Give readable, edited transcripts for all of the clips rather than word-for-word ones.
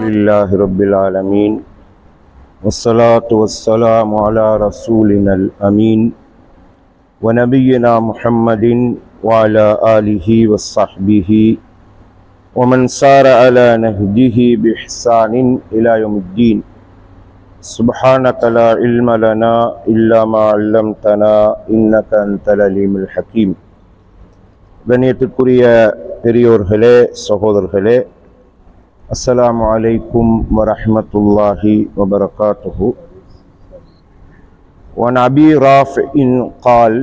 لله رب العالمين والصلاة والسلام على رسولنا الأمين ونبينا محمد وعلى آله وصحبه ومن سار على نهجه بإحسان إلى يوم الدين. سبحانك لا علم لنا إلا ما علمتنا إنك أنت العليم الحكيم. கண்ணியத்திற்குரிய பெரியோர்களே, சகோதரர்களே, அஸ்ஸலாமு அலைக்கும் வரஹ்மத்துல்லாஹி வபரகாத்துஹு. வன் அபி ராஃபிஇன் قال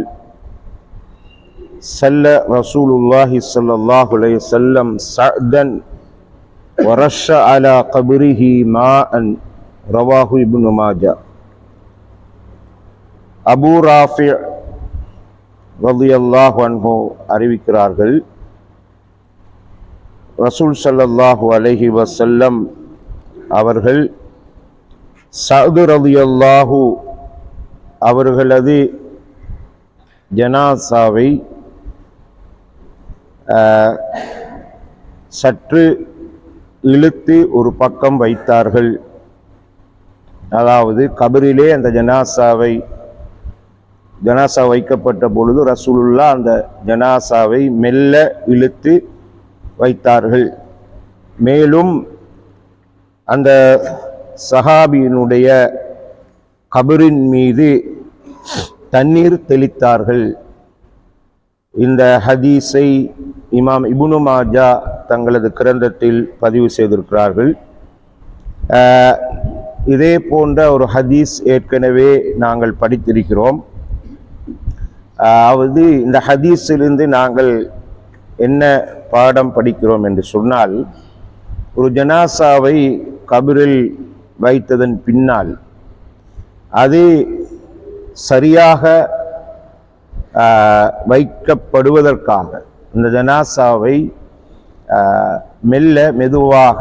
صلى رسول الله صلى الله عليه وسلم سعدا ورش على قبره ماء رواه ابن ماجه. அபூ ராஃபி ரலியல்லாஹு அன்ஹு அறிவிக்கிறார்கள், ரசூல் ஸல்லல்லாஹு அலைஹி வஸல்லம் அவர்கள் சஅத் ரலியல்லாஹு அவர்களது ஜனாசாவை சற்று இழுத்து ஒரு பக்கம் வைத்தார்கள். அதாவது கபரிலே அந்த ஜனாசா வைக்கப்பட்ட பொழுது ரசூலுல்லாஹ் அந்த ஜனாசாவை மெல்ல இழுத்து வைத்தார்கள். மேலும் அந்த சஹாபியினுடைய கபரின் மீது தண்ணீர் தெளித்தார்கள். இந்த ஹதீஸை இமாம் இப்னு மாஜா தங்களது கிரந்தத்தில் பதிவு செய்திருக்கிறார்கள். இதே போன்ற ஒரு ஹதீஸ் ஏற்கனவே நாங்கள் படித்திருக்கிறோம். அதாவது இந்த ஹதீஸிலிருந்து நாங்கள் என்ன பாடம் படிக்கிறோம் என்று சொன்னால், ஒரு ஜனாசாவை கபரில் வைத்ததன் பின்னால் அது சரியாக வைக்கப்படுவதற்காக இந்த ஜனாசாவை மெதுவாக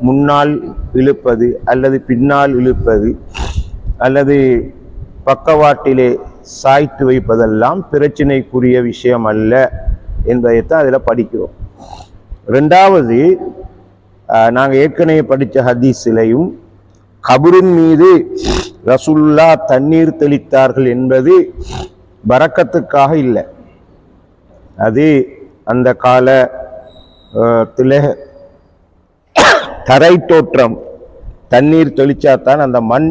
முன்னால் இழுப்பது அல்லது பின்னால் இழுப்பது அல்லது பக்கவாட்டிலே சாய்த்து வைப்பதெல்லாம் பிரச்சனைக்குரிய விஷயம் அல்ல என்பதைத்தான் அதில் படிக்கிறோம். ரெண்டாவது, நாங்கள் ஏற்கனவே படித்த ஹதீஸிலையும் கபரின் மீது ரசூலுல்லாஹ் தண்ணீர் தெளித்தார்கள் என்பது பரக்கத்துக்காக இல்லை. அது அந்த காலத்தில் தரை தோற்றம் தண்ணீர் தெளிச்சாத்தான் அந்த மண்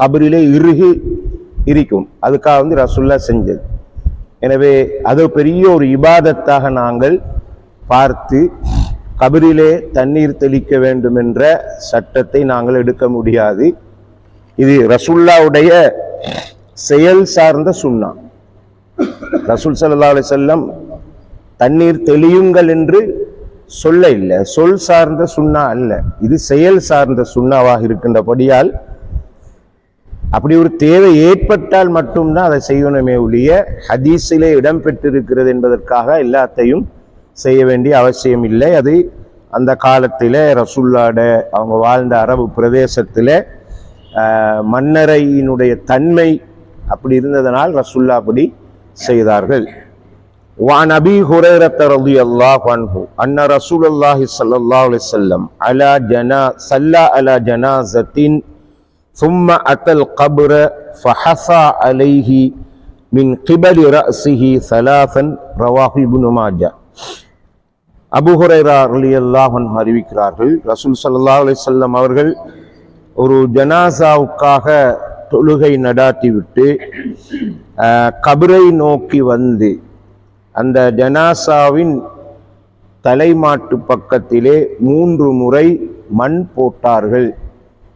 கபரிலே இறுகி இருக்கும். அதுக்காக ரசூலுல்லாஹ் செஞ்சது. எனவே அது பெரிய ஒரு இபாதத்தாக நாங்கள் பார்த்து கபரிலே தண்ணீர் தெளிக்க வேண்டும் என்ற சட்டத்தை நாங்கள் எடுக்க முடியாது. இது ரசூலுல்லாஹ்வுடைய செயல் சார்ந்த சுன்னா. ரசூல் ஸல்லல்லாஹு அலைஹி வஸல்லம் தண்ணீர் தெளியுங்கள் என்று சொல்ல இல்லை, சொல் சார்ந்த சுன்னா அல்ல, இது செயல் சார்ந்த சுன்னாவாக இருக்கின்றபடியால் அப்படி ஒரு தேவை ஏற்பட்டால் மட்டும்தான் அதை செய்யணுமே ஒழிய ஹதீஸிலே இடம்பெற்றிருக்கிறது என்பதற்காக எல்லாத்தையும் செய்ய வேண்டிய அவசியம் இல்லை. அது அந்த காலத்தில் ரசூலுல்லாஹ் அவங்க வாழ்ந்த அரபு பிரதேசத்தில் மண்ணறையினுடைய தன்மை அப்படி இருந்ததனால் ரசூலுல்லாஹ் அப்படி செய்தார்கள். وعن أبي هريرة رضي الله عنه أن رسول الله صلى الله عليه وسلم صلى على جنازة ثم أتى القبر فحصى عليه من قبل رأسه ثلاثا رواه ابن ماجه. அபூ ஹுரைரா ரலியல்லாஹு அன்ஹு அறிவிக்கிறார்கள், ரசூல் ஸல்லல்லாஹு அலைஹி வஸல்லம் அவர்கள் ஒரு ஜனாசாவுக்காக தொழுகை நடாத்திவிட்டு கபரை நோக்கி வந்து அந்த ஜனாசாவின் தலைமாட்டு பக்கத்திலே 3 முறை மண் போட்டார்கள்.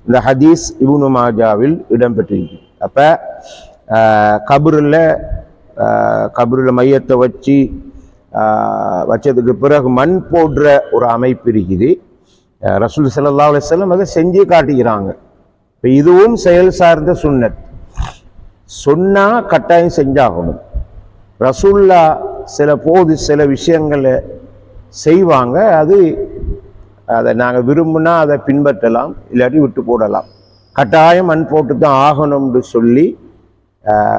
இந்த ஹதீஸ் இப்னு மாஜாவில் இடம்பெற்றிருக்கு. அப்போ கபரில் மையத்தை வச்சதுக்கு பிறகு மண் போடுற ஒரு அமைப்பு இருக்குது. ரசூல் ஸல்லல்லாஹு அலைஹி வஸல்லம் அதை செஞ்சு காட்டுகிறாங்க. இப்போ இதுவும் செயல் சார்ந்த சுன்னத். சொன்னா கட்டாயம் செஞ்சாகணும். ரசூலுல்லாஹ் சில விஷயங்களை செய்வாங்க, அதை நாங்கள் விரும்பினா அதை பின்பற்றலாம், இல்லாட்டி விட்டு போடலாம். கட்டாயம் மண் போட்டு தான் ஆகணும்னு சொல்லி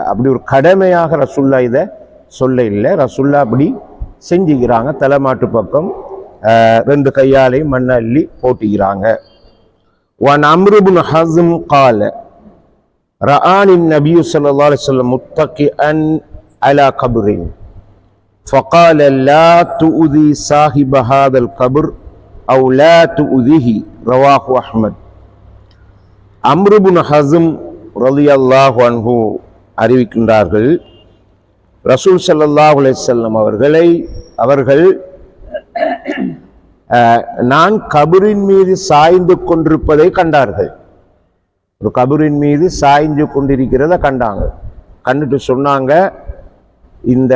அப்படி ஒரு கடமையாக ரசூலுல்லாஹ் இதை சொல்ல இல்லை. ரசூலுல்லாஹ் அப்படி செஞ்சுக்கிறாங்க. தலைமாட்டு பக்கம் ரெண்டு கையாலை மண் அள்ளி போட்டுகிறாங்க. وعن عمرو بن حزم قال رآني النبي صلى الله عليه وسلم متكئا على قبر فقال لا تؤذي صاحب هذا القبر أو لا تؤذيه رواه أحمد. அம்ரு பின் ஹஸம் ரலியல்லாஹு அன்ஹு அறிவிக்கின்றார்கள், ரசூல் ஸல்லல்லாஹு அலைஹி வஸல்லம் அவர்கள் நான் கபரின் மீது சாய்ந்து கொண்டிருப்பதை கண்டார்கள். ஒரு கபரின் மீது சாய்ந்து கொண்டிருக்கிறத கண்டாங்க. கண்டுட்டு சொன்னாங்க, இந்த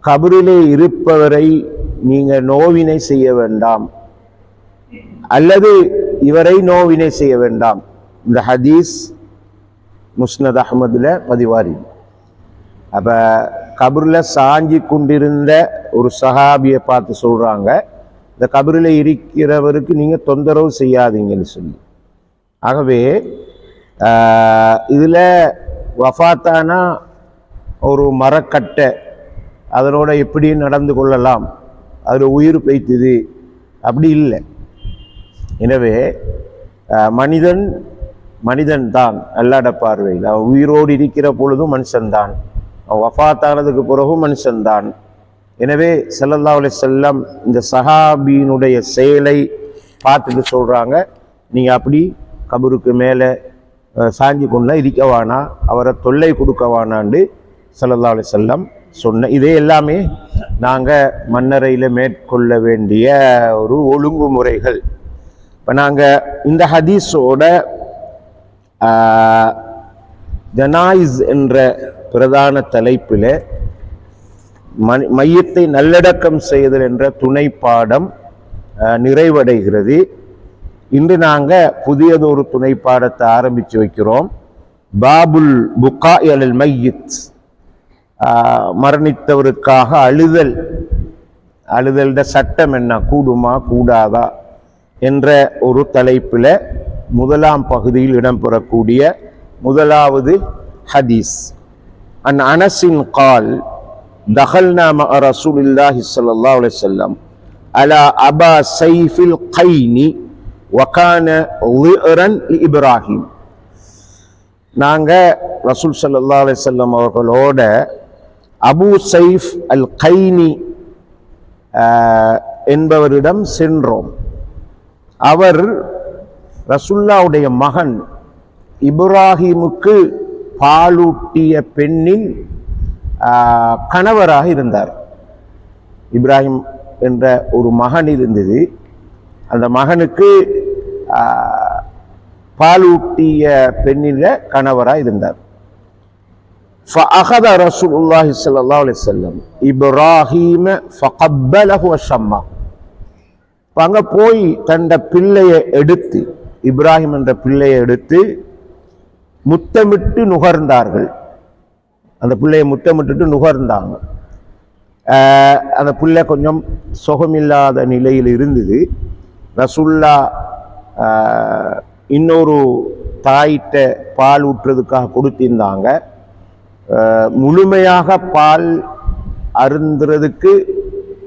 கபரிலே இருப்பவரை நீங்க நோவினை செய்ய வேண்டாம், அல்லது இவரை நோவினை செய்ய வேண்டாம். இந்த ஹதீஸ் முஸ்னத் அஹ்மதுல பதிவாரி. அப்ப கபர்ல சாஞ்சி கொண்டிருந்த ஒரு சஹாபியை பார்த்து சொல்றாங்க, இந்த கபரில் இருக்கிறவருக்கு நீங்க தொந்தரவு செய்யாதீங்கன்னு சொல்லி. ஆகவே இதுல வஃபாத்தானா ஒரு மரக்கட்டை, அதனோட எப்படி நடந்து கொள்ளலாம், அதில் உயிர் பெய்த்துது அப்படி இல்லை. எனவே மனிதன் தான் அல்லாஹ் பார்வையில். அவன் உயிரோடு இருக்கிற பொழுதும் மனுஷன்தான், அவன் வஃபாத்தானதுக்கு பிறகும் மனுஷன்தான். எனவே ஸல்லல்லாஹு அலைஹி வஸல்லம் இந்த சஹாபியினுடைய செயலை பார்த்துட்டு சொல்றாங்க, நீங்க அப்படி கபருக்கு மேலே சாஞ்சி கொண்டா இருக்க வேணா, அவரை தொல்லை கொடுக்க வேணான்னு ஸல்லல்லாஹு அலைஹி வஸல்லம் சொன்ன. இதே எல்லாமே நாங்கள் மன்னரையில் மேற்கொள்ள வேண்டிய ஒரு ஒழுங்குமுறைகள். இப்போ நாங்கள் இந்த ஹதீஸோட ஜனாயிஸ் என்ற பிரதான தலைப்பில் மையத்தை நல்லடக்கம் செய்தல் என்ற துணை பாடம் நிறைவடைகிறது. இன்று நாங்கள் புதியதொரு துணை பாடத்தை ஆரம்பித்து வைக்கிறோம். பாபுல் புகாஇ அலல் மையித், மரணித்தவருக்காக அழுதல்ட சட்டம் என்ன, கூடுமா கூடாதா என்ற ஒரு தலைப்பில் முதலாம் பகுதியில் இடம்பெறக்கூடிய முதலாவது ஹதீஸ். அன் அனஸின் கால் தகல்னா மஅ ரசூலில்லாஹி ஸல்லல்லாஹு அலைஹி வஸல்லம் அலா அபா ஸைஃபில் கைனி வகான லிஅரன் இப்ராஹிம். நாங்கள் ரசூல் ஸல்லல்லாஹு அலைஹி வஸல்லம் அவர்களோட அபு சைஃப் அல் கைனி என்பவரிடம் சென்றோம். அவர் ரசூலுல்லாஹ்வுடைய மகன் இப்ராஹிமுக்கு பாலூட்டிய பெண்ணின் கணவராக இருந்தார். இப்ராஹிம் என்ற ஒரு மகன் இருந்தது. அந்த மகனுக்கு பாலூட்டிய பெண்ணின் கணவராக இருந்தார். فأخذ رسول الله صلى الله عليه وسلم إبراهيم فقبله وشمه. அங்க போய் தந்த பிள்ளையை எடுத்து, இப்ராஹிம் என்ற பிள்ளையை எடுத்து முத்தமிட்டு நுகர்ந்தார்கள். அந்த பிள்ளையை முத்தமிட்டு நுகர்ந்தாங்க. அந்த பிள்ளை கொஞ்சம் சுகமில்லாத நிலையில் இருந்தது. ரசூல்லா இன்னொரு தாயிட்ட பால் ஊற்றுறதுக்காக கொடுத்திருந்தாங்க. முழுமையாக பால் அருந்துறதுக்கு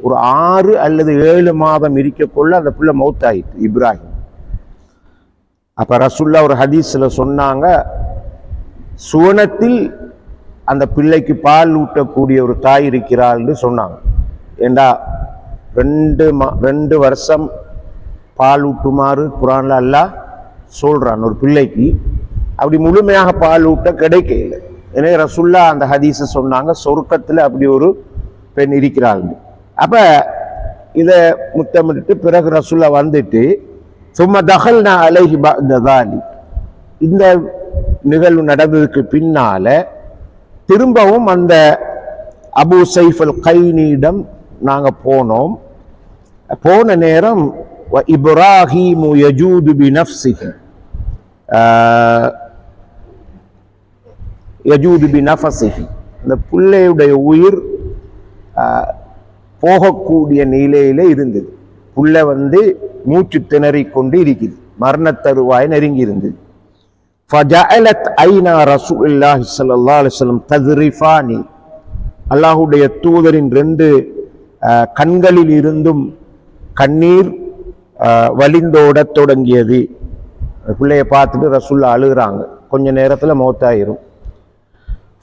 ஒரு 6 அல்லது 7 மாதம் இருக்கக்குள்ள அந்த பிள்ளை மௌத்தாயிட்டு இப்ராஹிம். அப்ப ரசூல்லா ஒரு ஹதீஸ்ல சொன்னாங்க, சுவனத்தில் அந்த பிள்ளைக்கு பால் ஊட்டக்கூடிய ஒரு தாய் இருக்கிறாள்னு சொன்னாங்க. ஏண்டா 2 வருஷம் பால் ஊட்டுமாறு குர்ஆன்ல அல்லாஹ் சொல்றான் ஒரு பிள்ளைக்கு. அப்படி முழுமையாக பால் ஊட்ட கிடைக்கல. எனவே ரசூல்லா அந்த ஹதீஸை சொன்னாங்க, சொர்க்கத்தில் அப்படி ஒரு பெண் இருக்கிறாள். அப்ப இதை முத்தமிட்டு பிறகு ரசூல்லா வந்துட்டு சும்மா தகல்னா அலைஹி பஅத ஸாலிக், இந்த நிகழ்வு நடந்ததுக்கு பின்னால திரும்பவும் அந்த அபு சைஃப் அல் கைனியிடம் நாங்க போனோம். போன நேரம் இப்ராஹிமு யஜூது பினஃப்ஸிஹி யஜூது பினஃபஸிஹி, இந்த பிள்ளையுடைய உயிர் போகக்கூடிய நிலையில இருந்தது. புள்ள மூச்சு திணறிக் கொண்டு இருக்குது, மரண தருவாய் நெருங்கி இருந்தது. ஃபஜஅலத் ஐனா ரசூலுல்லாஹி ஸல்லல்லாஹு அலைஹி வஸல்லம் தஸ்ரிஃபானி, அல்லாஹ்வுடைய தூதரின் 2 கண்களில் இருந்தும் கண்ணீர் வலிந்தோட தொடங்கியது. பிள்ளைய பார்த்துட்டு ரசூல்லா அழுகிறாங்க. கொஞ்ச நேரத்தில் மௌத்தாயிரும்.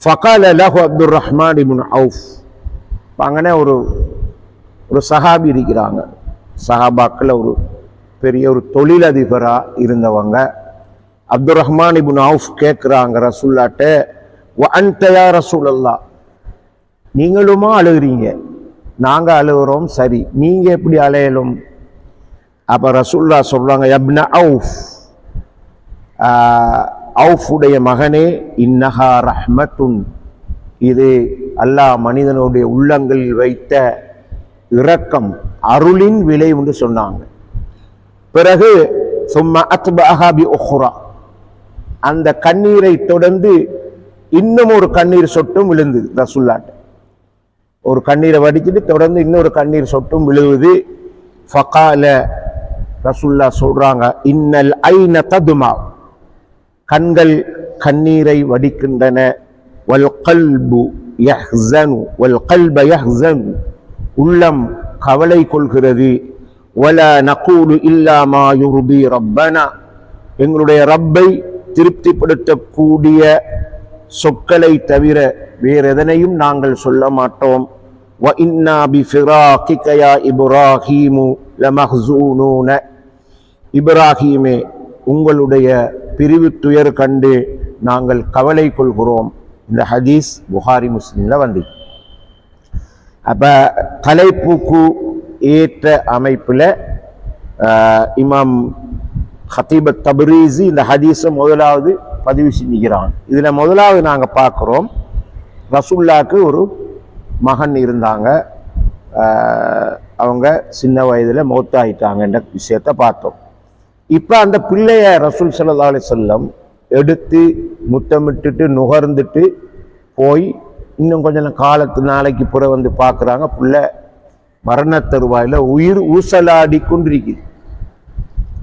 ஃபகால லஹு அப்துர் ரஹ்மான் இப்னு அவுஃப். அங்கனே ஒரு சஹாபி இருக்கிறாங்க. சஹாபாக்கள் ஒரு பெரிய ஒரு தொழிலதிபராக இருந்தவங்க. அப்துர் ரஹ்மான் இப்னு அவுஃப் கேட்குறாங்க ரசூல்லாட்ட, வ அன்த யா ரசூலல்லாஹ், நீங்களுமா அழுகிறீங்க, நாங்கள் அழுகிறோம், சரி நீங்கள் எப்படி அலையலும்? அப்போ ரசூல்லா சொல்கிறாங்க, யப்ன அவுஃப், அவுஃபுடைய மகனே, இன்னஹா ரஹ்மத்துன், இது அல்லாஹ் மனிதனுடைய உள்ளங்களில் வைத்த இரக்கம், அருளின் விலை என்று சொன்னாங்க. பிறகு சும்மா அத்பஅஹா பி உக்ரா, அந்த கண்ணீரை தொடர்ந்து இன்னும் ஒரு கண்ணீர் சொட்டும் விழுந்தது ரசூல்லாட்ட. ஒரு கண்ணீரை வடிச்சிட்டு தொடர்ந்து இன்னொரு கண்ணீர் சொட்டும் விழுவுது. ஃபகால, ரசூல்லா சொல்றாங்க, இன்னல் ஐன ததுமா, கண்கள் கண்ணீரை வடிக்கின்றன. வல் கல்பு யஹ்ஸனு, வல் கல்ப யஹ்ஸனு, உள்ளம் கவலை கொள்கிறது. வலா நகூலு இல்லா மா யுர்தி ரப்பனா, எங்களுடைய ரப்பை திருப்திப்படுத்தக்கூடிய சொற்களை தவிர வேறு எதனையும் நாங்கள் சொல்ல மாட்டோம். வ இன்னா பிஃபிராகிக யா இப்ராஹீமு லமஹ்ஸூனூன, இப்ராஹீமே, உங்களுடைய பிரிவு துயர் கண்டு நாங்கள் கவலை கொள்கிறோம். இந்த ஹதீஸ் புகாரி முஸ்லிம்ல வந்து. அப்ப தலைப்புக்கு ஏற்ற அமைப்பில் இமாம் ஹத்தீப் தப்ரீஸி இந்த ஹதீஸை முதலாவது பதிவு செஞ்சுக்கிறான். இதில் முதலாவது நாங்கள் பார்க்குறோம், ரசூல்லாவுக்கு ஒரு மகன் இருந்தாங்க, அவங்க சின்ன வயதில் மௌத்தாயிட்டாங்கன்ற விஷயத்தை பார்த்தோம். இப்போ அந்த பிள்ளைய ரசூல் ஸல்லல்லாஹு அலைஹி வஸல்லம் எடுத்து முத்தமிட்டுட்டு நுகர்ந்துட்டு போய் இன்னும் கொஞ்சம் நாளைக்கு புற வந்து பார்க்குறாங்க, பிள்ளை மரண தருவாயில் உயிர் ஊசலாடி கொண்டிருக்குது.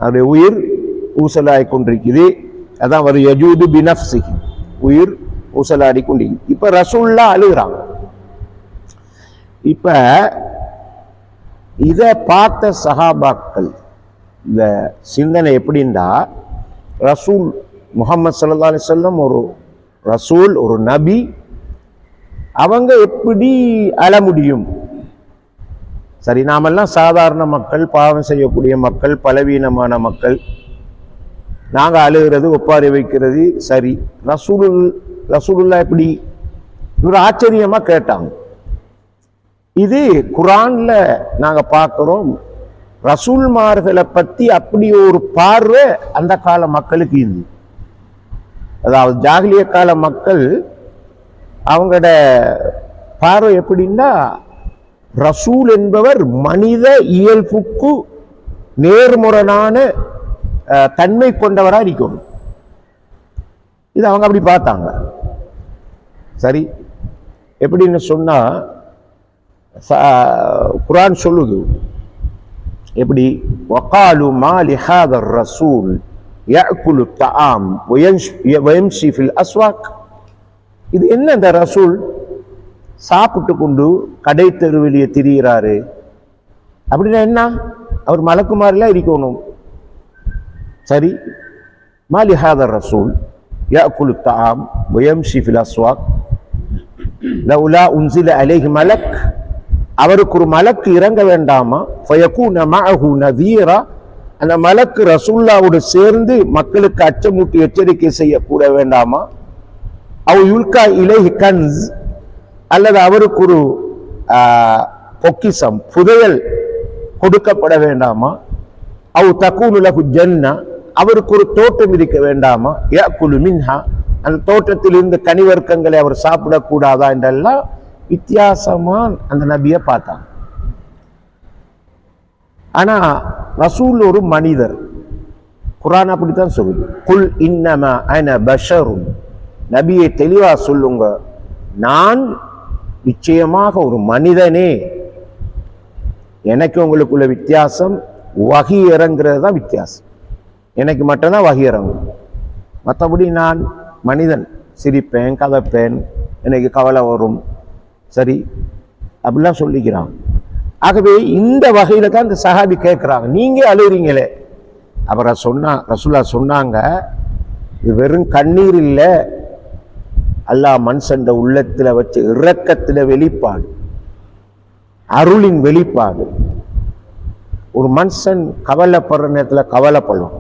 அவருடைய உயிர் ஊசலாடி கொண்டிருக்குது. அதான் ஒரு யஜூது பினஃப்ஸிஹி, உயிர் ஊசலாடி கொண்டிருக்குது. இப்போ ரசூல்லா அழுகிறாங்க. இப்போ இதை பார்த்த சஹாபாக்கள் இந்த சிந்தனை எப்படின்னா, ரசூல் முஹம்மது ஸல்லல்லாஹு அலைஹி வஸல்லம் ஒரு ரசூல், ஒரு நபி, அவங்க எப்படி அழ முடியும்? சரி, நாமெல்லாம் சாதாரண மக்கள், பாவம் செய்யக்கூடிய மக்கள், பலவீனமான மக்கள், நாங்கள் அழுகிறது ஒப்பாரி வைக்கிறது சரி, ரசூலுல்லா எப்படி? ஒரு ஆச்சரியமா கேட்டாங்க. இது குர்ஆன்ல நாங்க பார்க்கிறோம். ரசூல்மார்களை பத்தி அப்படி ஒரு பார்வை அந்த கால மக்களுக்கு இருந்து, அதாவது ஜாகிலிய கால மக்கள் அவங்களோட பார்வை எப்படின்னா, ரசூல் என்பவர் மனித இயல்புக்கு நேர்முரணான தன்மை கொண்டவராக இருக்கணும். இது அவங்க அப்படி பார்த்தாங்க. சரி, எப்படின்னு சொன்னா குர்ஆன் சொல்லுது எப்படி, வகாலு மா லிஹாதர் ரசூல் யஅகுலு தஆம் வயம்ஷி ஃபில் அஸ்வாக். இது என்ன, இந்த ரசூல் சாப்பிட்டு கொண்டு கடை தெருவிலேயே திரிகிறாரு அப்படின்னா என்ன? அவர் மலக்குமாரிலாம் இருக்கணும். சரி, மா லிஹாதர் ரசூல் யஅகுலு தஆம் வயம்ஷி ஃபில் அஸ்வாக் லௌலா உன்சில அலைஹி மலக், அவருக்கு ஒரு மலக்கு இறங்க வேண்டாமா? ஃபயகூன மஅஹு நதீரா, அந்த மலக்கு ரசூலுல்லாவோடு சேர்ந்து மக்களுக்கு அச்சமூட்டி எச்சரிக்கை செய்யக்கூட வேண்டாமா? அவ் யுல்கா இலைஹி கன்ஸ், அல்லது அவருக்கு ஒரு பொக்கிசம், புதையல் கொடுக்கப்பட வேண்டாமா? அவ் தகூனு லஹு ஜன்னா, அவருக்கு ஒரு தோட்டம் இருக்க வேண்டாமா? யஅகுலு மின்ஹா, அந்த தோட்டத்தில் இருந்து கனிவர்க்கங்களை அவர் சாப்பிடக்கூடாதா என்றெல்லாம் வித்தியாசமா அந்த நபியை பார்த்தாங்க. ஆனா ரசூல் ஒரு மனிதர். குர்ஆன் அப்படித்தான் சொல்லுது, குல் இன்னமா அன பஷருன், நபியை தெளிவா சொல்லுங்க, நான் நிச்சயமாக ஒரு மனிதனே. எனக்கு உங்களுக்குள்ள வித்தியாசம் வஹி இறங்குறது தான் வித்தியாசம். எனக்கு மட்டும்தான் வஹி இறங்கும், மற்றபடி நான் மனிதன், சிரிப்பேன், கதைப்பேன், எனக்கு கவலை வரும், சரி அப்படிலாம் சொல்லிக்கிறான். ஆகவே இந்த வகையில தான் இந்த சஹாபி கேட்கிறாங்க, நீங்க அழுகிறீங்களே. அப்புறம் ரசூலுல்லாஹ் சொன்னாங்க, இது வெறும் கண்ணீர் இல்லை, அல்லாஹ் மனுஷன் உள்ளத்துல வச்சு இரக்கத்துல வெளிப்பாடு, அருளின் வெளிப்பாடு. ஒரு மனுஷன் கவலைப்படுற நேரத்துல கவலைப்படும்,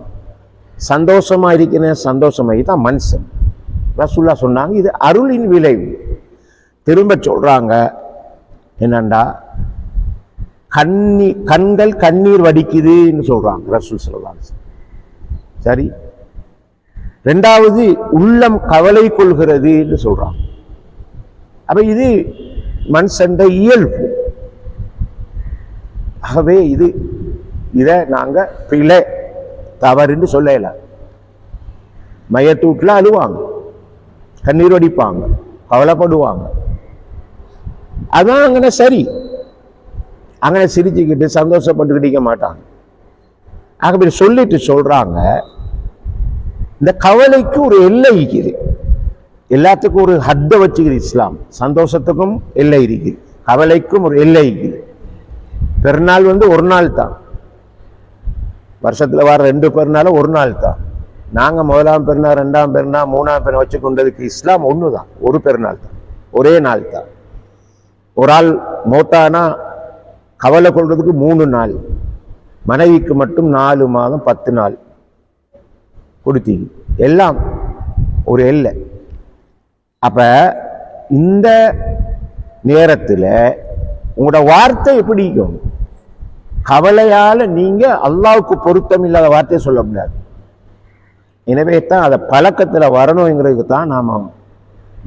சந்தோஷமா இருக்கிற சந்தோஷமா தான் மனுஷன். ரசூலுல்லாஹ் சொன்னாங்க இது அருளின் விளைவு. திரும்ப சொல்றாங்க என்னண்டா, கண்கள் கண்ணீர் வடிக்குதுன்னு சொல்றாங்க ரசூல் ஸல்லல்லாஹு அலைஹி வஸல்லம். சரி, ரெண்டாவது உள்ளம் கவலை கொள்கிறதுன்னு சொல்றாங்க. அப்ப இது மனுஷன் இயல்பு. ஆகவே இதை நாங்க பிழை தவறுன்னு சொல்லல. மையத்தூட்டில் அழுவாங்க, கண்ணீர் வடிப்பாங்க, கவலைப்படுவாங்க, அதான் அங்கே சரி. அங்கே சிரிச்சுக்கிட்டு சந்தோஷப்பட்டுக்கிட்டு மாட்டாங்க. ஆகவே சொல்லிட்டு சொல்றாங்க, இந்த கவலைக்கு ஒரு எல்லை இருக்குது, எல்லாத்துக்கும் ஒரு ஹத்தை வச்சுக்குது இஸ்லாம். சந்தோஷத்துக்கும் எல்லை இருக்குது, கவலைக்கும் ஒரு எல்லை இருக்குது. பெருநாள் ஒரு நாள் தான், வருஷத்துல வர 2 பெருநாள் ஒரு நாள் தான். நாங்க முதலாம் பெருநாள், 2ஆம் பெருநாள், 3ஆம் பெருநாள் வச்சு கொண்டதுக்கு இஸ்லாம் ஒண்ணுதான், ஒரு பெருநாள் தான், ஒரே நாள் தான். ஒரு ஆள் மோட்டானா கவலை கொள்றதுக்கு 3 நாள், மனைவிக்கு மட்டும் 4 மாதம் 10 நாள் கொடுத்தீங்க, எல்லாம் ஒரு எல்லை. அப்ப இந்த நேரத்துல உங்களோட வார்த்தை எப்படி இருக்கும்? கவலையால நீங்க அல்லாஹ்வுக்கு பொருத்தம் இல்லாத வார்த்தையை சொல்ல முடியாது. எனவே தான் அதை பழக்கத்துல வரணுங்கிறதுக்கு தான் நாம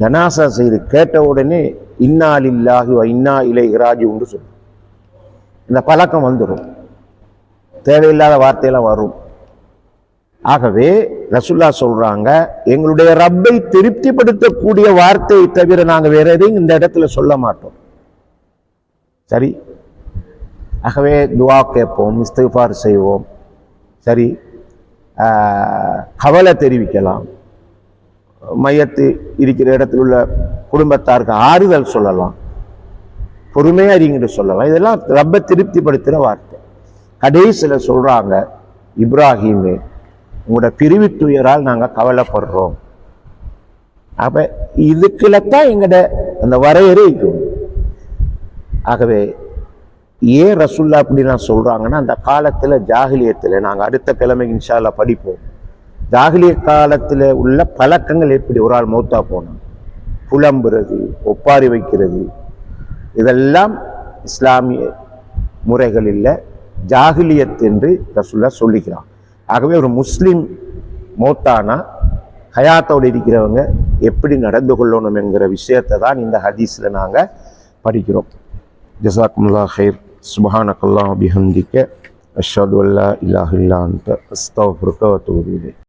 ஜனாசா செய்து கேட்ட உடனே இன்னா லில்லாஹி வ இன்னா இலைஹி ராஜிஊன் சொல்லுவோம். இந்த பழக்கம் வந்துடும், தேவையில்லாத வார்த்தையெல்லாம் வரும். ஆகவே ரசூலுல்லாஹ் சொல்றாங்க, எங்களுடைய ரப்பை திருப்திப்படுத்தக்கூடிய வார்த்தையை தவிர நாங்க வேற எதையும் இந்த இடத்துல சொல்ல மாட்டோம். சரி, ஆகவே துஆ கேட்போம், இஸ்திக்ஃபார் செய்வோம். சரி, கவலை தெரிவிக்கலாம், மையத்து இருக்கிற இடத்துல உள்ள குடும்பத்தாருக்கு ஆறுதல் சொல்லலாம், பொறுமையா இருங்கிட்டு சொல்லலாம். இதெல்லாம் ரப்பை திருப்திப்படுத்துகிற வார்த்தை. கடைசியில் சொல்றாங்க, இப்ராஹிமே உங்களோட பிரிவு துயரால் நாங்கள் கவலைப்படுறோம். அப்ப இதுக்குள்ளத்தான் எங்கட அந்த வரையறை இருக்கும். ஆகவே ஏன் ரசூல்லா அப்படி நான் சொல்றாங்கன்னா, அந்த காலத்துல ஜாகிலியத்துல நாங்கள் அடுத்த கிழமை இன்ஷா அல்லாஹ் படிப்போம். ஜாகிலிய காலத்தில் உள்ள பழக்கங்கள் எப்படி, ஒரு ஆள் மௌத்தா போனோம் புலம்புறது, ஒப்பாரி வைக்கிறது, இதெல்லாம் இஸ்லாமிய முறைகள் இல்லை, ஜாகிலியத் என்று ரசூலுல்லாஹ் சொல்லிக்கிறான். ஆகவே ஒரு முஸ்லிம் மௌத்தானா ஹயாத்தோடு இருக்கிறவங்க எப்படி நடந்து கொள்ளணும் என்கிற விஷயத்தை தான் இந்த ஹதீஸ்ல நாங்க படிக்கிறோம். ஜஸாக்குமுல்லாஹ் ஹைர். சுப்ஹானக்கல்லாஹு வபிஹம்திக அஷ்ஹது அல்லா இலாஹா இல்லா அன்த அஸ்தக்ஃபிருக வ அத்தூபு இலைக்.